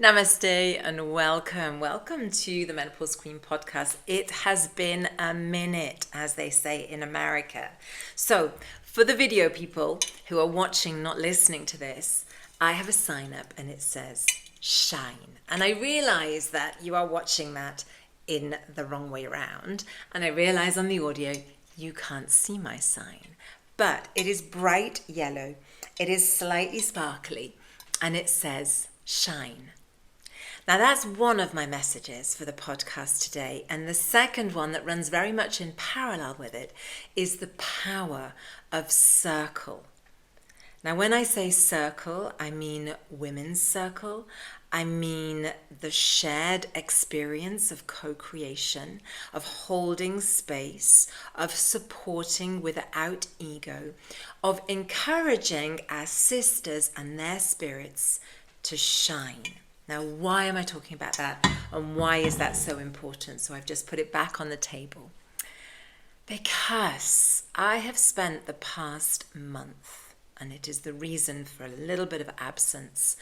Namaste and welcome. Welcome to the Menopause Queen podcast. It has been a minute, as they say in America. So, for the video people who are watching, not listening to this, I have a sign up and it says shine. And I realize that you are watching that in the wrong way around. And I realize on the audio you can't see my sign. But it is bright yellow, it is slightly sparkly, and it says shine. Now, that's one of my messages for the podcast today. And the second one that runs very much in parallel with it is the power of circle. Now, when I say circle, I mean women's circle. I mean the shared experience of co-creation, of holding space, of supporting without ego, of encouraging our sisters and their spirits to shine. Now, why am I talking about that? And why is that so important? So I've just put it back on the table. Because I have spent the past month, and it is the reason for a little bit of absence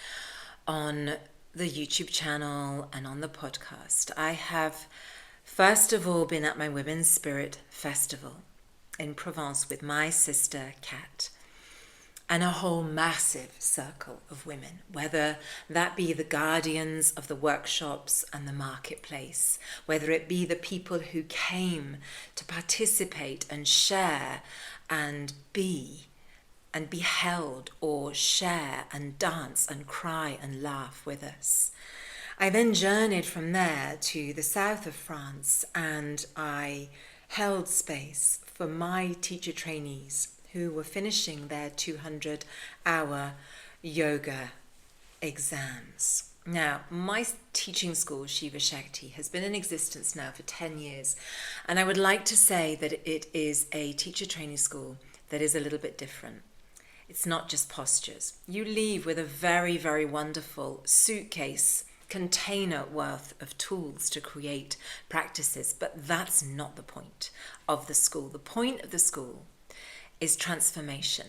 on the YouTube channel and on the podcast. I have, first of all, been at my Women's Spirit Festival in Provence with my sister, Kat, and a whole massive circle of women, whether that be the guardians of the workshops and the marketplace, whether it be the people who came to participate and share and be held, or share and dance and cry and laugh with us. I then journeyed from there to the south of France, and I held space for my teacher trainees who were finishing their 200-hour yoga exams. Now, my teaching school, Shiva Shakti, has been in existence now for 10 years, and I would like to say that it is a teacher training school that is a little bit different. It's not just postures. You leave with a very, very wonderful suitcase container worth of tools to create practices, but that's not the point of the school. The point of the school is transformation.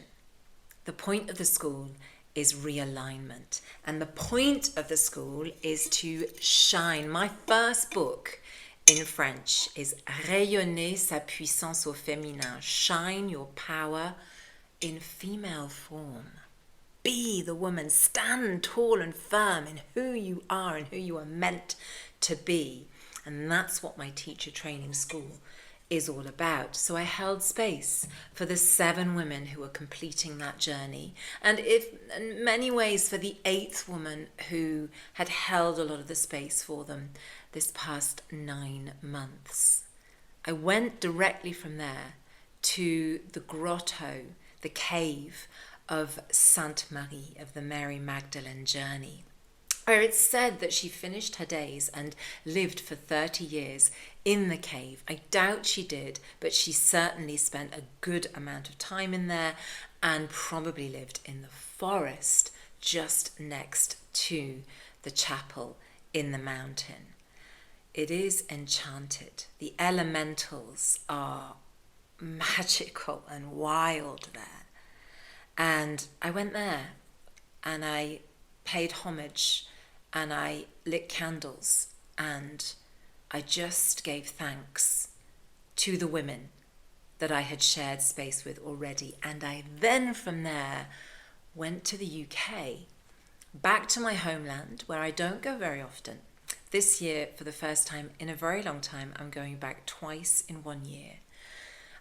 The point of the school is realignment. And the point of the school is to shine. My first book in French is Rayonner sa puissance au féminin. Shine your power in female form. Be the woman. Stand tall and firm in who you are and who you are meant to be. And that's what my teacher training school is all about. So I held space for the 7 women who were completing that journey, and if in many ways for the 8th woman who had held a lot of the space for them this past 9 months. I went directly from there to the grotto, the cave of Sainte Marie, of the Mary Magdalene journey, where it's said that she finished her days and lived for 30 years in the cave. I doubt she did, but she certainly spent a good amount of time in there and probably lived in the forest just next to the chapel in the mountain. It is enchanted. The elementals are magical and wild there. And I went there and I paid homage and I lit candles and I just gave thanks to the women that I had shared space with already. And I then from there went to the UK, back to my homeland where I don't go very often. This year, for the first time in a very long time, I'm going back twice in 1 year.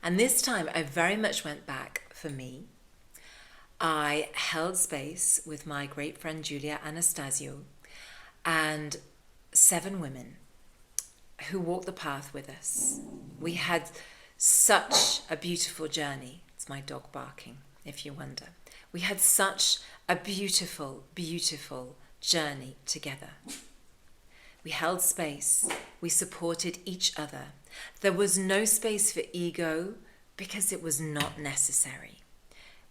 And this time I very much went back for me. I held space with my great friend Julia Anastasio and 7 women who walked the path with us. We had such a beautiful journey. It's my dog barking, if you wonder. We had such a beautiful, beautiful journey together. We held space. We supported each other. There was no space for ego because it was not necessary.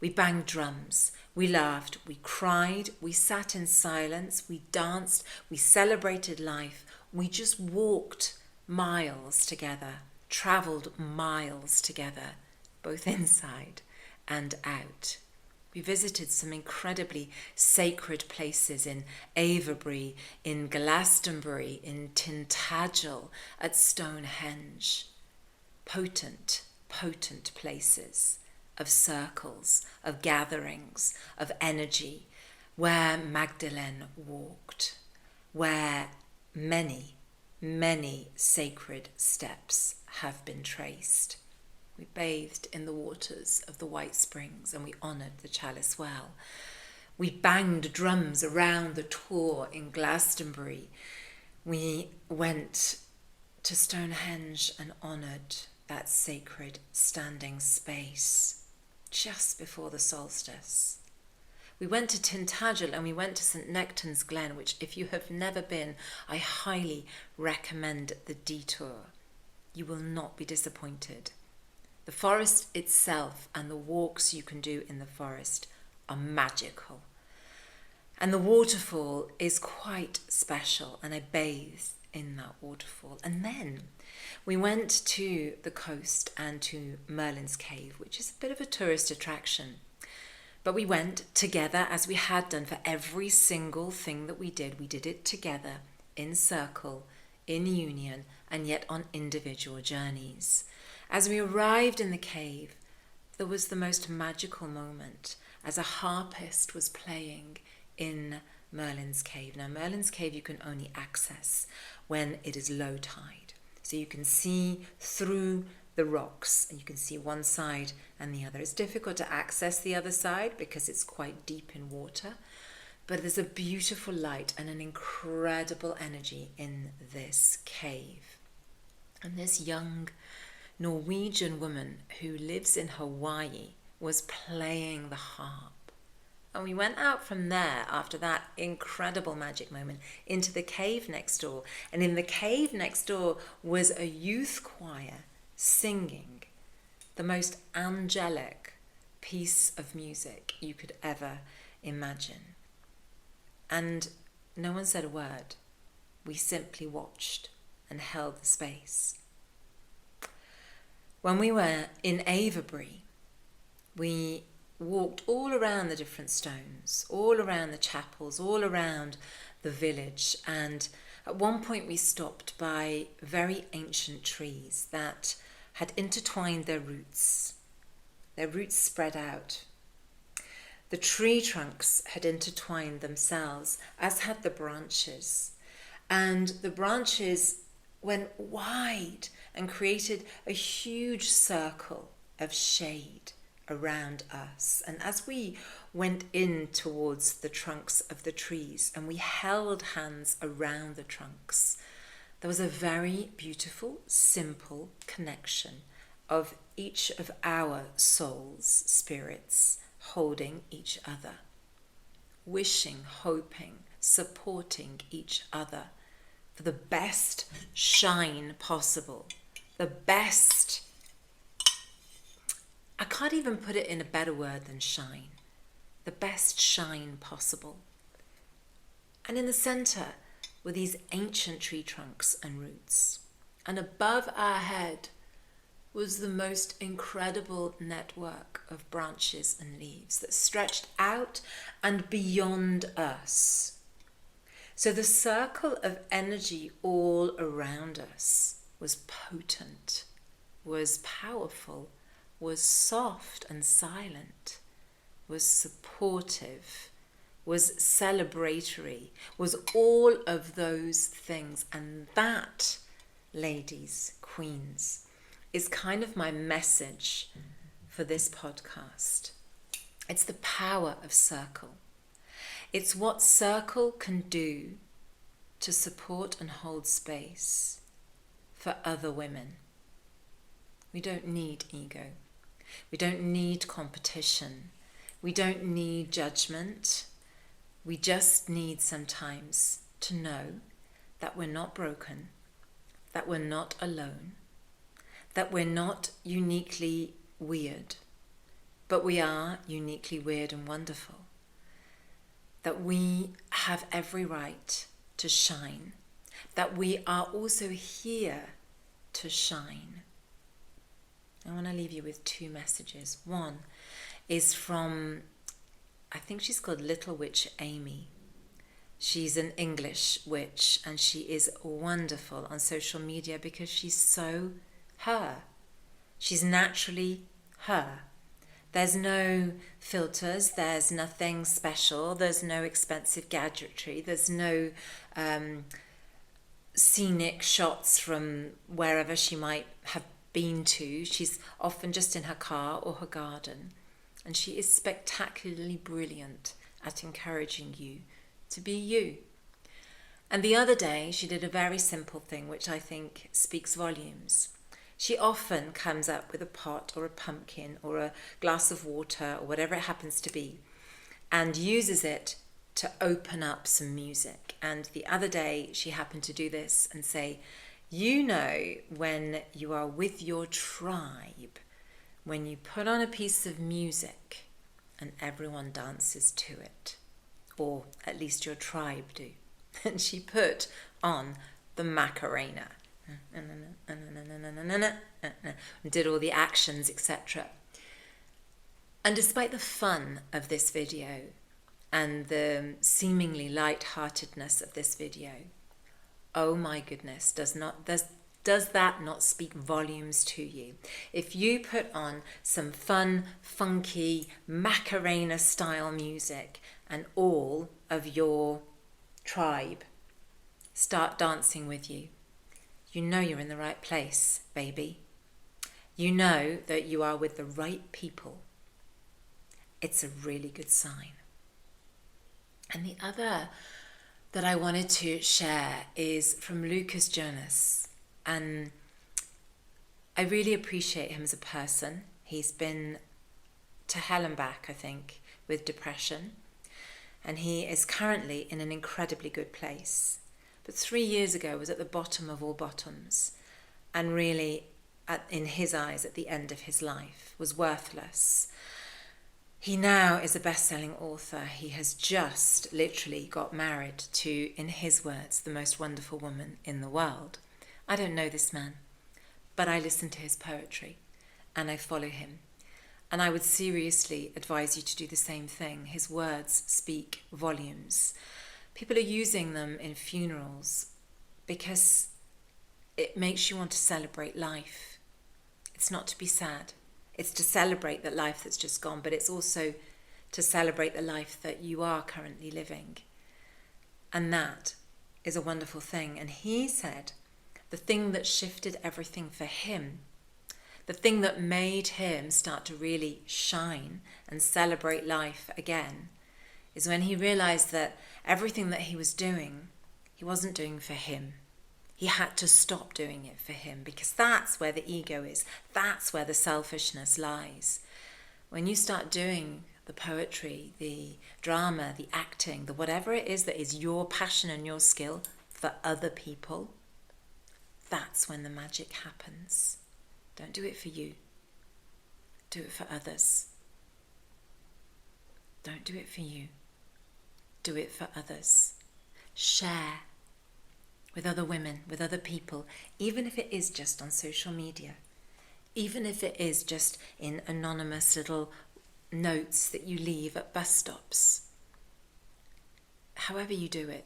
We banged drums, we laughed, we cried, we sat in silence, we danced, we celebrated life, we just walked miles together, travelled miles together, both inside and out. We visited some incredibly sacred places in Avebury, in Glastonbury, in Tintagel, at Stonehenge. Potent, potent places of circles, of gatherings, of energy, where Magdalene walked, where many, many sacred steps have been traced. We bathed in the waters of the White Springs and we honoured the Chalice Well. We banged drums around the Tor in Glastonbury. We went to Stonehenge and honoured that sacred standing space just before the solstice. We went to Tintagel and we went to St Nectan's Glen, which if you have never been, I highly recommend the detour. You will not be disappointed. The forest itself and the walks you can do in the forest are magical. And the waterfall is quite special, and I bathed in that waterfall. And then we went to the coast and to Merlin's Cave, which is a bit of a tourist attraction. But we went together, as we had done for every single thing that we did. We did it together, in circle, in union, and yet on individual journeys. As we arrived in the cave, there was the most magical moment as a harpist was playing in Merlin's Cave. Now, Merlin's Cave you can only access when it is low tide. So you can see through the rocks and you can see one side and the other. It's difficult to access the other side because it's quite deep in water, but there's a beautiful light and an incredible energy in this cave. And this young Norwegian woman who lives in Hawaii was playing the harp. And we went out from there after that incredible magic moment into the cave next door. And in the cave next door was a youth choir singing the most angelic piece of music you could ever imagine. And no one said a word. We simply watched and held the space. When we were in Avebury, we walked all around the different stones, all around the chapels, all around the village, and at one point we stopped by very ancient trees that had intertwined their roots spread out. The tree trunks had intertwined themselves, as had the branches, and the branches went wide and created a huge circle of shade around us. And as we went in towards the trunks of the trees and we held hands around the trunks, there was a very beautiful, simple connection of each of our souls, spirits, holding each other, wishing, hoping, supporting each other for the best shine possible, the best, I can't even put it in a better word than shine, the best shine possible. And in the center were these ancient tree trunks and roots. And above our head was the most incredible network of branches and leaves that stretched out and beyond us. So the circle of energy all around us was potent, was powerful, was soft and silent, was supportive, was celebratory, was all of those things. And that, ladies, queens, is kind of my message for this podcast. It's the power of circle. It's what circle can do to support and hold space for other women. We don't need ego. We don't need competition. We don't need judgment. We just need sometimes to know that we're not broken, that we're not alone, that we're not uniquely weird, but we are uniquely weird and wonderful. That we have every right to shine, that we are also here to shine. I want to leave you with two messages. One is from I think she's called Little Witch Amy. She's an English witch, and she is wonderful on social media because she's so her. She's naturally her. There's no filters, there's nothing special, there's no expensive gadgetry, there's no scenic shots from wherever she might have been to. She's often just in her car or her garden, and she is spectacularly brilliant at encouraging you to be you. And the other day she did a very simple thing which I think speaks volumes. She often comes up with a pot or a pumpkin or a glass of water or whatever it happens to be and uses it to open up some music. And the other day she happened to do this and say, you know, when you are with your tribe, when you put on a piece of music and everyone dances to it, or at least your tribe do. And she put on the Macarena and did all the actions, etc. And despite the fun of this video and the seemingly light-heartedness of this video, oh my goodness, does that not speak volumes to you? If you put on some fun, funky Macarena-style music and all of your tribe start dancing with you, you know you're in the right place, baby. You know that you are with the right people. It's a really good sign. And the other that I wanted to share is from Lucas Jonas. And I really appreciate him as a person. He's been to hell and back, I think, with depression. And he is currently in an incredibly good place. But 3 years ago was at the bottom of all bottoms, and really, in his eyes, at the end of his life, was worthless. He now is a best-selling author. He has just literally got married to, in his words, the most wonderful woman in the world. I don't know this man, but I listen to his poetry and I follow him. And I would seriously advise you to do the same thing. His words speak volumes. People are using them in funerals because it makes you want to celebrate life. It's not to be sad. It's to celebrate the life that's just gone, but it's also to celebrate the life that you are currently living. And that is a wonderful thing. And he said the thing that shifted everything for him, the thing that made him start to really shine and celebrate life again, is when he realized that everything that he was doing, he wasn't doing for him. He had to stop doing it for him, because that's where the ego is. That's where the selfishness lies. When you start doing the poetry, the drama, the acting, the whatever it is that is your passion and your skill for other people, that's when the magic happens. Don't do it for you. Do it for others. Don't do it for you. Do it for others. Share with other women, with other people, even if it is just on social media, even if it is just in anonymous little notes that you leave at bus stops. However you do it,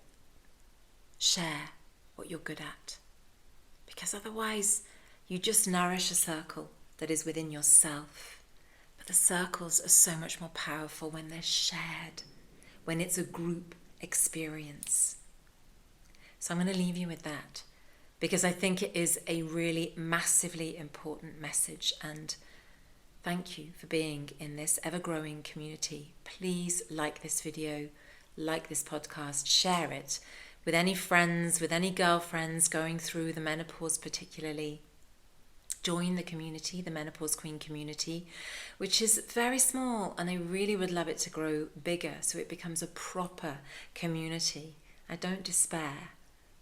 share what you're good at, because otherwise you just nourish a circle that is within yourself. But the circles are so much more powerful when they're shared, when it's a group experience. So I'm going to leave you with that, because I think it is a really massively important message. And thank you for being in this ever-growing community. Please like this video, like this podcast, share it with any friends, with any girlfriends going through the menopause particularly. Join the community, the Menopause Queen community, which is very small, and I really would love it to grow bigger so it becomes a proper community. I don't despair.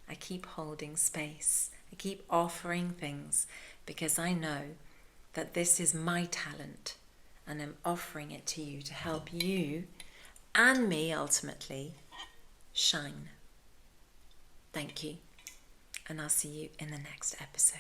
I keep holding space. I keep offering things because I know that this is my talent, and I'm offering it to you to help you and me ultimately shine. Thank you, and I'll see you in the next episode.